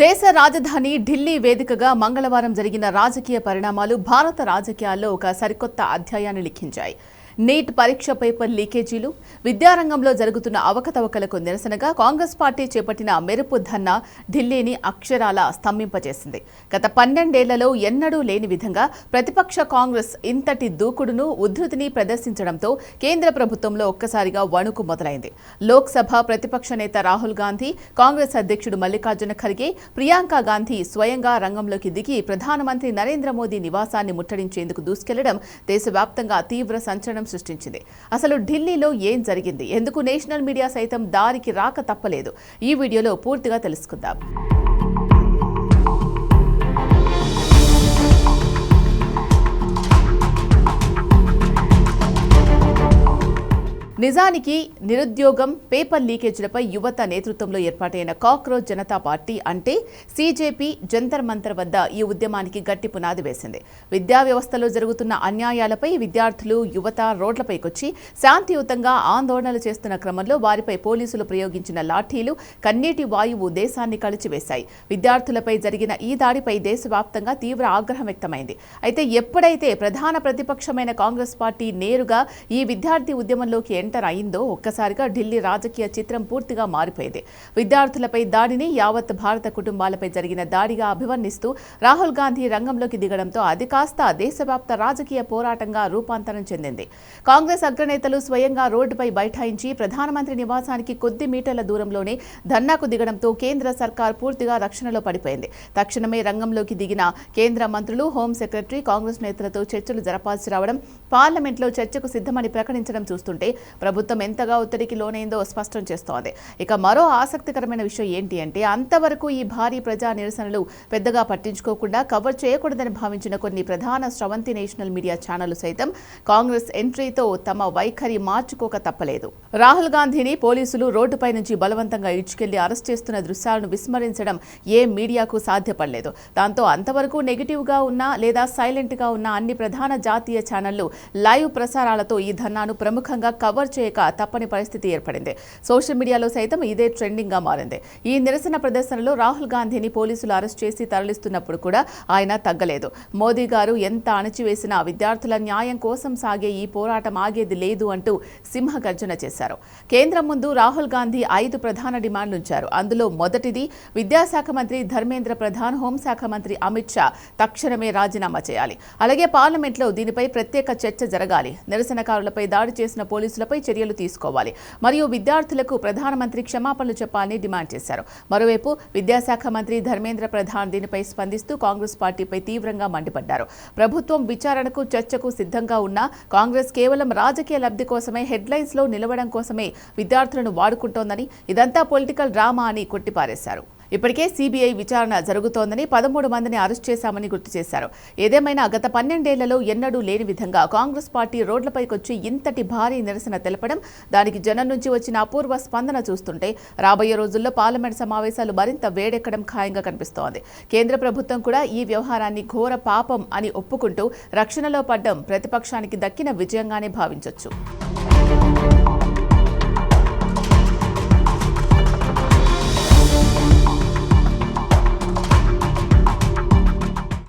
దేశ రాజధాని ఢిల్లీ వేదికగా మంగళవారం జరిగిన రాజకీయ పరిణామాలు భారత రాజకీయాల్లో ఒక సరికొత్త అధ్యాయాన్ని లిఖించాయి. నీట్ పరీక్ష పేపర్ లీకేజీలు, విద్యారంగంలో జరుగుతున్న అవకతవకలకు నిరసనగా కాంగ్రెస్ పార్టీ చేపట్టిన మెరుపు ధర్నా ఢిల్లీని అక్షరాల స్తంభింపజేసింది. గత 12 ఏళ్లలో ఎన్నడూ లేని విధంగా ప్రతిపక్ష కాంగ్రెస్ ఇంతటి దూకుడును, ఉద్ధృతిని ప్రదర్శించడంతో కేంద్ర ప్రభుత్వంలో ఒక్కసారిగా వణుకు మొదలైంది. లోక్సభ ప్రతిపక్ష నేత రాహుల్ గాంధీ, కాంగ్రెస్ అధ్యక్షుడు మల్లికార్జున ఖర్గే, ప్రియాంక గాంధీ స్వయంగా రంగంలోకి దిగి ప్రధానమంత్రి నరేంద్ర మోదీ నివాసాన్ని ముట్టడించేందుకు దూసుకెళ్లడం దేశవ్యాప్తంగా తీవ్ర సంచలనం సృష్టించింది. అసలు ఢిల్లీలో ఏం జరిగింది, ఎందుకు నేషనల్ మీడియా సైతం దారికి రాక తప్పలేదు? ఈ వీడియోలో పూర్తిగా తెలుసుకుందాం. నిజానికి నిరుద్యోగం, పేపర్ లీకేజీలపై యువత నేతృత్వంలో ఏర్పాటైన కాక్రోచ్ జనతా పార్టీ అంటే సీజేపీ జంతర్ మంతర్ వద్ద ఈ ఉద్యమానికి గట్టి పునాది వేసింది. విద్యా వ్యవస్థలో జరుగుతున్న అన్యాయాలపై విద్యార్థులు, యువత రోడ్లపైకొచ్చి శాంతియుతంగా ఆందోళనలు చేస్తున్న క్రమంలో వారిపై పోలీసులు ప్రయోగించిన లాఠీలు, కన్నీటి వాయువు దేశాన్ని కలిచివేశాయి. విద్యార్థులపై జరిగిన ఈ దాడిపై దేశవ్యాప్తంగా తీవ్ర ఆగ్రహం వ్యక్తమైంది. అయితే ఎప్పుడైతే ప్రధాన ప్రతిపక్షమైన కాంగ్రెస్ పార్టీ నేరుగా ఈ విద్యార్థి ఉద్యమంలోకి ఎంటర్ అయిందో ఒక్కసారిగా ఢిల్లీ రాజకీయ చిత్రం పూర్తిగా మారిపోయింది. విద్యార్థులపై దాడిని యావత్ భారత కుటుంబాలపై జరిగిన దాడిగా అభివర్ణిస్తూ రాహుల్ గాంధీ రంగంలోకి దిగడంతో అది కాస్త దేశవ్యాప్త రాజకీయ పోరాటంగా రూపాంతరం చెందింది. కాంగ్రెస్ అగ్రనేతలు స్వయంగా రోడ్డుపై బైఠాయించి ప్రధానమంత్రి నివాసానికి కొద్ది మీటర్ల దూరంలోనే ధర్నాకు దిగడంతో కేంద్ర సర్కార్ పూర్తిగా రక్షణలో పడిపోయింది. తక్షణమే రంగంలోకి దిగిన కేంద్ర మంత్రులు, హోం సెక్రటరీ కాంగ్రెస్ నేతలతో చర్చలు జరపాల్సి రావడం, పార్లమెంట్లో చర్చకు సిద్ధమని ప్రకటించడం చూస్తుంటే ప్రభుత్వం ఎంతగా ఒత్తిడికి లోనైందో స్పష్టం చేస్తోంది. ఇక మరో ఆసక్తికరమైన విషయం ఏంటి అంటే అంతవరకు ఈ భారీ ప్రజా నిరసనలు పెద్దగా పట్టించుకోకుండా కవర్ చేయకూడదని భావించిన కొన్ని ప్రధాన స్రవంతి నేషనల్ మీడియా ఛానళ్లు సైతం కాంగ్రెస్ ఎంట్రీతో తమ వైఖరి మార్చుకోక తప్పలేదు. రాహుల్ గాంధీని పోలీసులు రోడ్డుపై నుంచి బలవంతంగా ఈడ్చుకెళ్లి అరెస్ట్ చేస్తున్న దృశ్యాలను విస్మరించడం ఏ మీడియాకు సాధ్యపడలేదు. దాంతో అంతవరకు నెగిటివ్గా ఉన్న లేదా సైలెంట్గా ఉన్న అన్ని ప్రధాన జాతీయ ఛానళ్లు లైవ్ ప్రసారాలతో ఈ ధర్నాను ప్రముఖంగా కవర్ చేయక తప్పని పరిస్థితి ఏర్పడింది. సోషల్ మీడియాలో సైతం ఇదే ట్రెండింగ్ గా మారింది. ఈ నిరసన ప్రదర్శనలో రాహుల్ గాంధీని పోలీసులు అరెస్ట్ చేసి తరలిస్తున్నప్పుడు కూడా ఆయన తగ్గలేదు. మోదీ గారు ఎంత అణచివేసినా విద్యార్థుల న్యాయం కోసం సాగే ఈ పోరాటం ఆగేది లేదు అంటూ సింహగర్జన చేశారు. కేంద్రం ముందు రాహుల్ గాంధీ 5 ప్రధాన డిమాండ్లు ఉంచారు. అందులో మొదటిది విద్యాశాఖ మంత్రి ధర్మేంద్ర ప్రధాన్, హోంశాఖ మంత్రి అమిత్ షా తక్షణమే రాజీనామా చేయాలి. అలాగే పార్లమెంట్లో దీనిపై ప్రత్యేక చర్చ జరగాలి. నిరసనకారులపై దాడి చేసిన పోలీసులపై చర్యలు తీసుకోవాలి మరియు విద్యార్థులకు ప్రధానమంత్రి క్షమాపణలు చెప్పాలని డిమాండ్ చేశారు. మరోవైపు విద్యాశాఖ మంత్రి ధర్మేంద్ర ప్రధాన్ దీనిపై స్పందిస్తూ కాంగ్రెస్ పార్టీపై తీవ్రంగా మండిపడ్డారు. ప్రభుత్వం విచారణకు, చర్చకు సిద్ధంగా ఉన్నా కాంగ్రెస్ కేవలం రాజకీయ లబ్ధి కోసమే, హెడ్లైన్స్ లో నిలవడం కోసమే విద్యార్థులను వాడుకుంటోందని, ఇదంతా పొలిటికల్ డ్రామా అని కొట్టిపారేశారు. ఇప్పటికే సీబీఐ విచారణ జరుగుతోందని, 13 మందిని అరెస్ట్ చేశామని గుర్తు చేశారు. ఏదేమైనా గత 12 ఏళ్లలో ఎన్నడూ లేని విధంగా కాంగ్రెస్ పార్టీ రోడ్లపైకొచ్చి ఇంతటి భారీ నిరసన తెలపడం, దానికి జనం నుంచి వచ్చిన అపూర్వ స్పందన చూస్తుంటే రాబోయే రోజుల్లో పార్లమెంట్ సమావేశాలు మరింత వేడెక్కడం ఖాయంగా కనిపిస్తోంది. కేంద్ర ప్రభుత్వం కూడా ఈ వ్యవహారాన్ని ఘోర పాపం అని ఒప్పుకుంటూ రక్షణలో పడ్డం ప్రతిపక్షానికి దక్కిన విజయంగానే భావించొచ్చు.